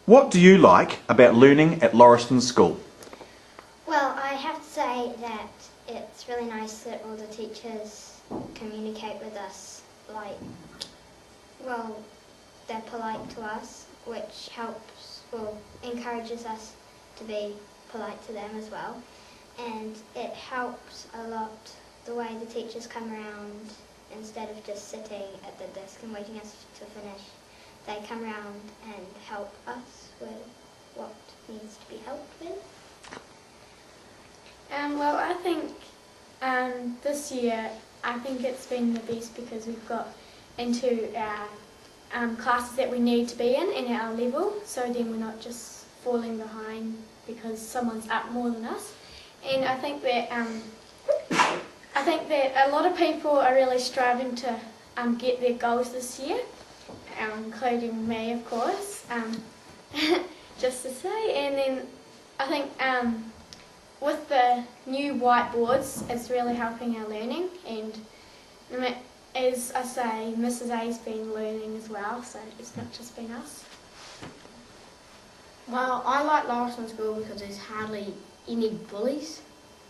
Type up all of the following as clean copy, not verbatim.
What do you like about learning at Lauriston School? Well, I have to say that it's really nice that all the teachers communicate with us, they're polite to us, which encourages us to be polite to them as well. And it helps a lot the way the teachers come around, instead of just sitting at the desk and waiting us to finish. They come around and help us with what needs to be helped with. Well, I think this year, I think it's been the best because we've got into our classes that we need to be in our level, so then we're not just falling behind because someone's up more than us. And I think that a lot of people are really striving to get their goals this year, including me, of course, just to say. And then I think with the new whiteboards, it's really helping our learning. And as I say, Mrs A's been learning as well, so it's not just been us. Well, I like Lauriston School because there's hardly any bullies,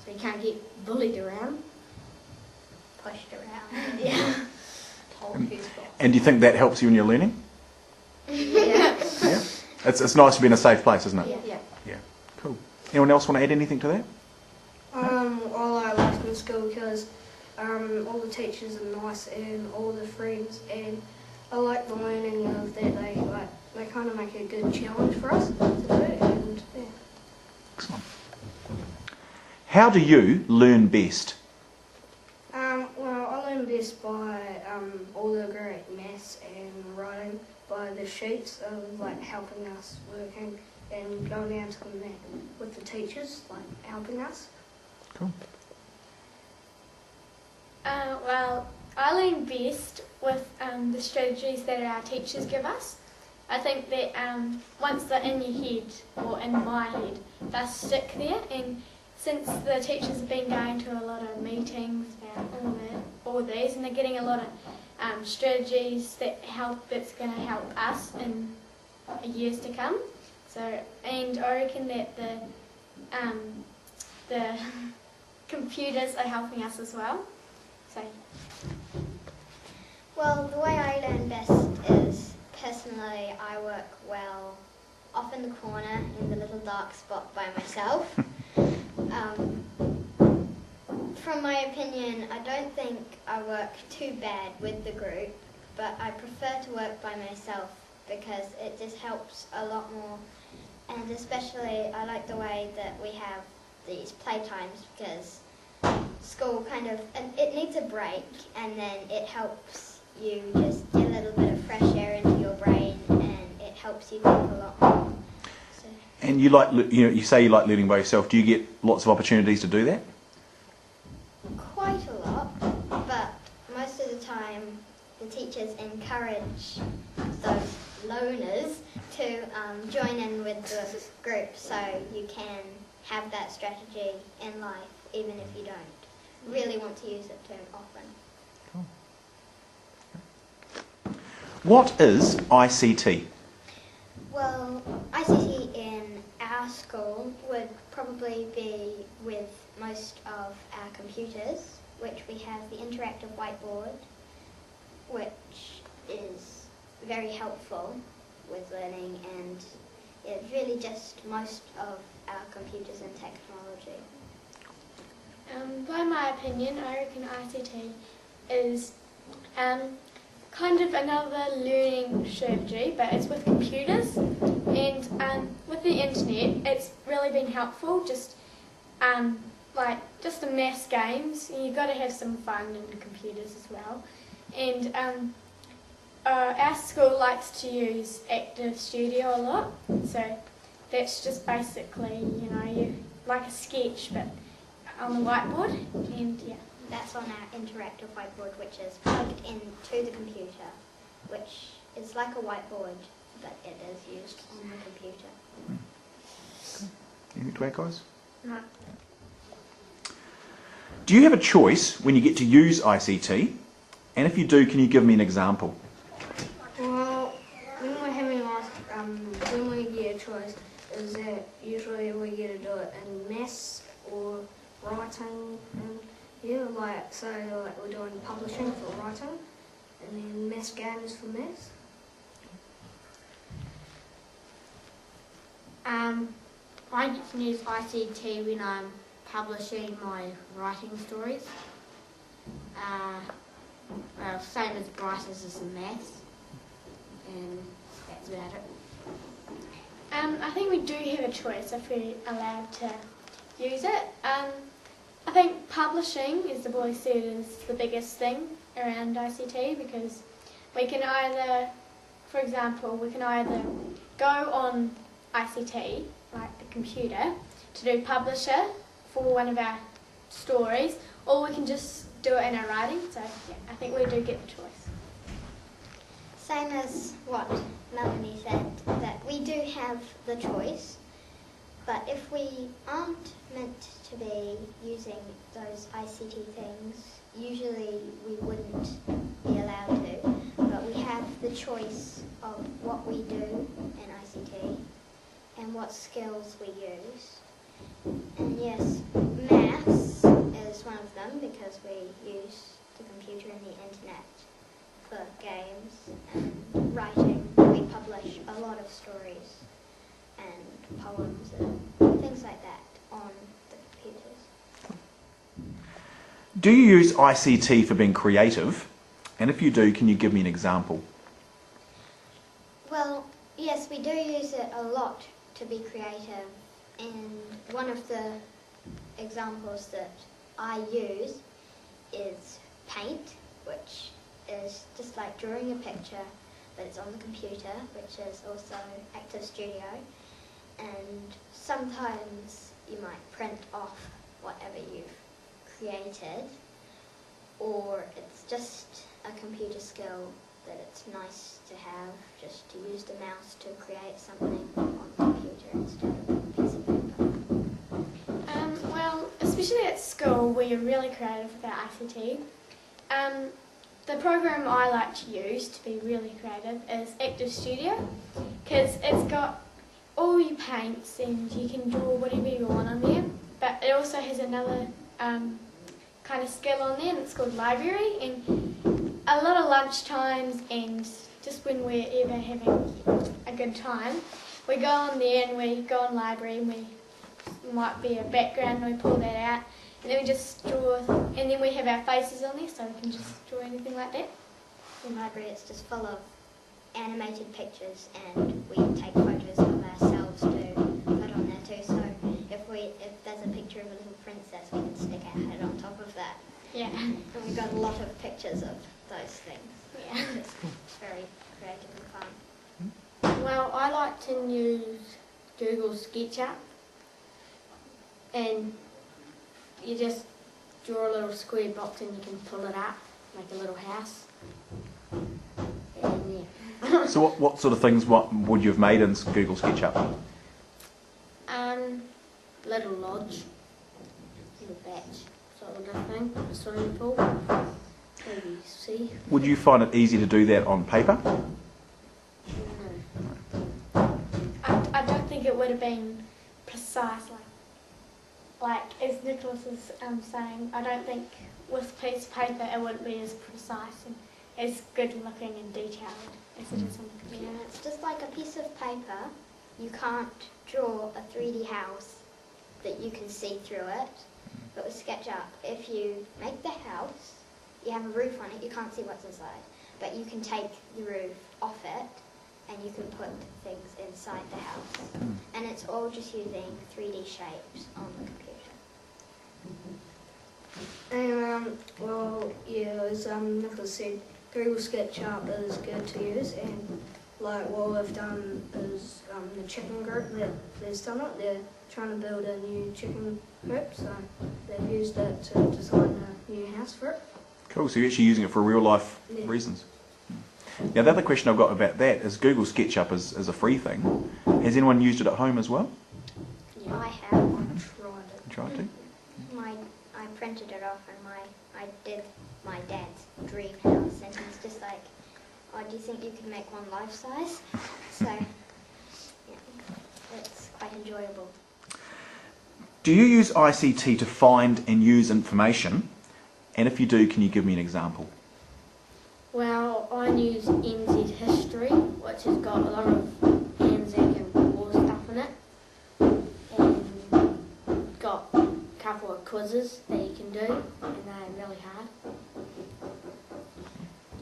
so you can't get bullied around. Pushed around. Yeah. And do you think that helps you in your learning? Yeah. Yeah. It's nice to be in a safe place, isn't it? Yeah. Yeah. Cool. Anyone else want to add anything to that? I like Lauriston School because all the teachers are nice and all the friends, and I like the learning of that. They kind of make a good challenge for us to do, and yeah. Excellent. How do you learn best? Well, I learn best by all the great maths and writing, by the sheets of helping us working and going out to the mat with the teachers, helping us. Cool. Well, I learn best with the strategies that our teachers give us. I think that once they're in your head, or in my head, they stick there. And since the teachers have been going to a lot of meetings about all these, and they're getting a lot of strategies that's going to help us in years to come. So, and I reckon that the computers are helping us as well. So. Well, the way I learn best is, personally, I work well off in the corner in the little dark spot by myself. From my opinion, I don't think I work too bad with the group, but I prefer to work by myself because it just helps a lot more. And especially, I like the way that we have these playtimes because school it needs a break, and then it helps you just get a little bit of fresh air into your brain, and it helps you think a lot more. So. And you say you like learning by yourself. Do you get lots of opportunities to do that? Quite a lot, but most of the time the teachers encourage those loners to join in with the group, so you can have that strategy in life even if you don't really want to use it too often. Cool. What is ICT? Well, ICT in our school would probably be with most of our computers, which we have the interactive whiteboard, which is very helpful with learning, and it's really just most of our computers and technology. By my opinion, I reckon ICT is kind of another learning strategy, but it's with computers, and with the internet, it's really been helpful. Just the maths games, you've got to have some fun in computers as well. And our school likes to use Active Studio a lot, so that's just basically, you like a sketch, but on the whiteboard, and yeah. That's on our interactive whiteboard, which is plugged into the computer, which is like a whiteboard, but it is used on the computer. Anything to add, guys? No. Do you have a choice when you get to use ICT? And if you do, can you give me an example? Well, when we're having when we get usually we get to do it in maths or writing, and yeah, like so like we're doing publishing for writing, and then maths games for maths. I get to use ICT when I'm publishing my writing stories. Well, same as Bryce's is in maths, and that's about it. I think we do have a choice if we're allowed to use it. I think publishing, as the boy said, is the biggest thing around ICT because we can either, for example, we can either go on ICT, like the computer, to do publisher for one of our stories, or we can just do it in our writing. So yeah, I think we do get the choice. Same as what Melanie said, that we do have the choice, but if we aren't meant to be using those ICT things, usually we wouldn't be allowed to, but we have the choice of what we do in ICT and what skills we use. And yes, maths is one of them because we use the computer and the internet for games, and writing, we publish a lot of stories and poems and things like that on the computers. Do you use ICT for being creative? And if you do, can you give me an example? Well, yes, we do use it a lot to be creative, and one of the examples that I use is paint, which is just like drawing a picture, but it's on the computer, which is also Active Studio. And sometimes you might print off whatever you've created, or it's just a computer skill that it's nice to have, just to use the mouse to create something on the computer instead of a piece of paper. Well, especially at school, we're really creative with our ICT. The program I like to use to be really creative is Active Studio, because it's got all your paints and you can draw whatever you want on there, but it also has another kind of skill on there, and it's called Library, and a lot of lunch times and just when we're ever having a good time, we go on there and we go on Library and we might be a background and we pull that out, and then we just draw, and then we have our faces on there so we can just draw anything like that. In library it's just full of animated pictures, and we take photos of ourselves to put on there too, so if there's a picture of a little princess, we can stick our head on top of that. Yeah. And we've got a lot of pictures of those things. Yeah. It's very creative and fun. Well, I like to use Google SketchUp, and you just draw a little square box and you can pull it up, make a little house. And yeah. So what sort of things would you have made in Google SketchUp? Little lodge, little batch, sort of thing, a swimming pool, maybe sea. Would you find it easy to do that on paper? No. I don't think it would have been precise, like as Nicholas is saying, I don't think with a piece of paper it wouldn't be as precise and as good looking and detailed as it is on the computer. Yeah, it's just like a piece of paper. You can't draw a 3D house that you can see through it, but with SketchUp, if you make the house, you have a roof on it, you can't see what's inside, but you can take the roof off it and you can put things inside the house. And it's all just using 3D shapes on the computer. And well, yeah, as Nicholas said, Google SketchUp is good to use, and like what we've done is the chicken group that's done it. They're trying to build a new chicken coop, so they've used it to design a new house for it. Cool, so you're actually using it for real life reasons. Now the other question I've got about that is Google SketchUp is a free thing. Has anyone used it at home as well? Yeah, I have. Tried it. Tried to? I printed it off and I did my dad's dream house, and he's just like, oh, do you think you could make one life size? So, yeah, it's quite enjoyable. Do you use ICT to find and use information? And if you do, can you give me an example? Well, I use NZ History, which has got a lot of Anzac and war stuff in it, and got a couple of quizzes that you can do, and they're really hard.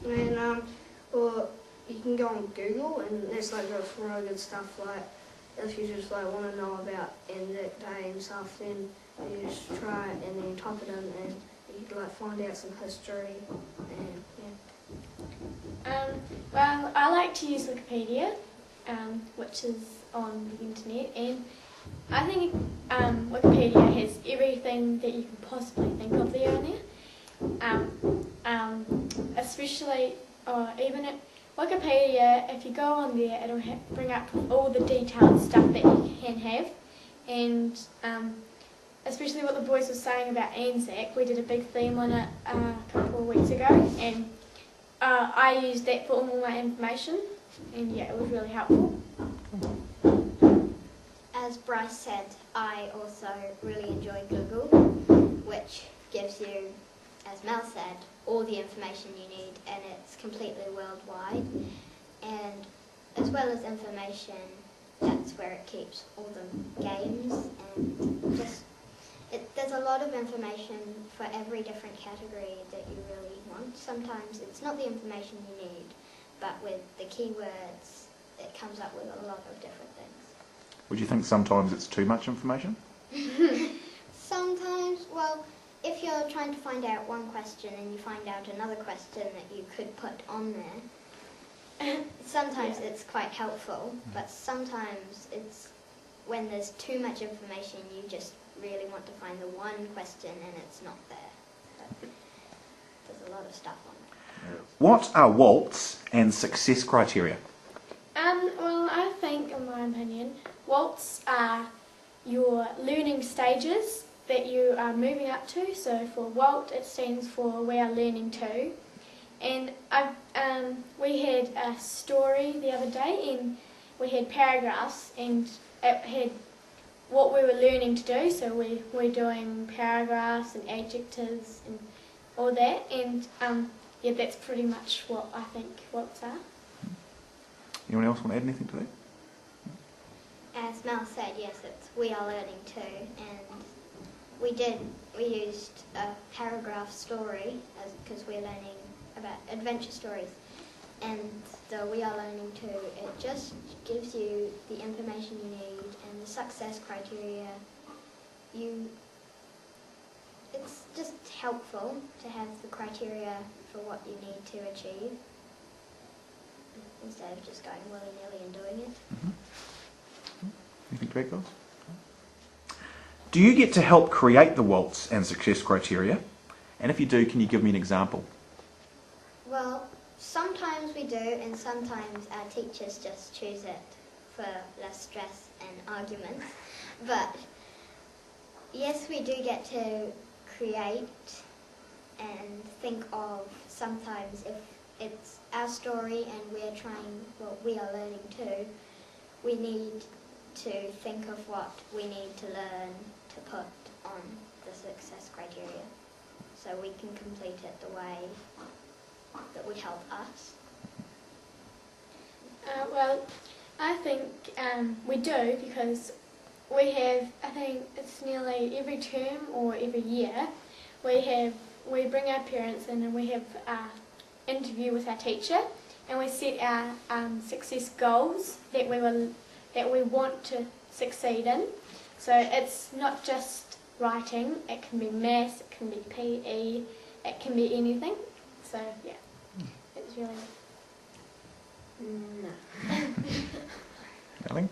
And well, you can go on Google, and there's like got some really good stuff. Like if you just like want to know about Anzac Day and stuff, then you just try it and then you type it in, and you can like find out some history. And yeah. Well, I like to use Wikipedia, which is on the internet, and I think Wikipedia has everything that you can possibly think of there on there. Especially, even at Wikipedia, if you go on there, it'll bring up all the detailed stuff that you can have, and especially what the boys were saying about Anzac. We did a big theme on it a couple of weeks ago, and I used that for all my information, and yeah, it was really helpful. As Bryce said, I also really enjoy Google, which gives you, as Mel said, all the information you need, and it's completely worldwide. And as well as information, that's where it keeps all the games, and just there's a lot of information for every different category that you really want. Sometimes it's not the information you need, but with the keywords, it comes up with a lot of different things. Would you think sometimes it's too much information? Sometimes, well, if you're trying to find out one question and you find out another question that you could put on there, sometimes it's quite helpful, but sometimes it's when there's too much information, you just really want to find the one question and it's not there. So there's a lot of stuff on it. What are WALTs and success criteria? Well, I think, in my opinion, WALTs are your learning stages that you are moving up to. So for WALT, it stands for We Are Learning To. And we had a story the other day, and we had paragraphs, and it had what we were learning to do. So we're doing paragraphs and adjectives and all that. And yeah, that's pretty much what I think WALTs are. Anyone else want to add anything to that? As Mel said, yes, it's We Are Learning To, and we used a paragraph story because we're learning about adventure stories, and the We Are Learning To, it just gives you the information you need and the success criteria. It's just helpful to have the criteria for what you need to achieve, instead of just going willy-nilly and doing it. Anything to add, guys? Do you get to help create the WALTs and success criteria? And if you do, can you give me an example? Well, sometimes we do, and sometimes our teachers just choose it for less stress and arguments. But yes, we do get to create and think of sometimes if it's our story and we are learning to, we need to think of what we need to learn to put on the success criteria so we can complete it the way that would help us. Well, I think we do, because we have, I think it's nearly every term or every year, we bring our parents in and we have interview with our teacher, and we set our success goals that we want to succeed in. So it's not just writing, it can be maths, it can be PE, it can be anything. So yeah, it's really... No. Darling?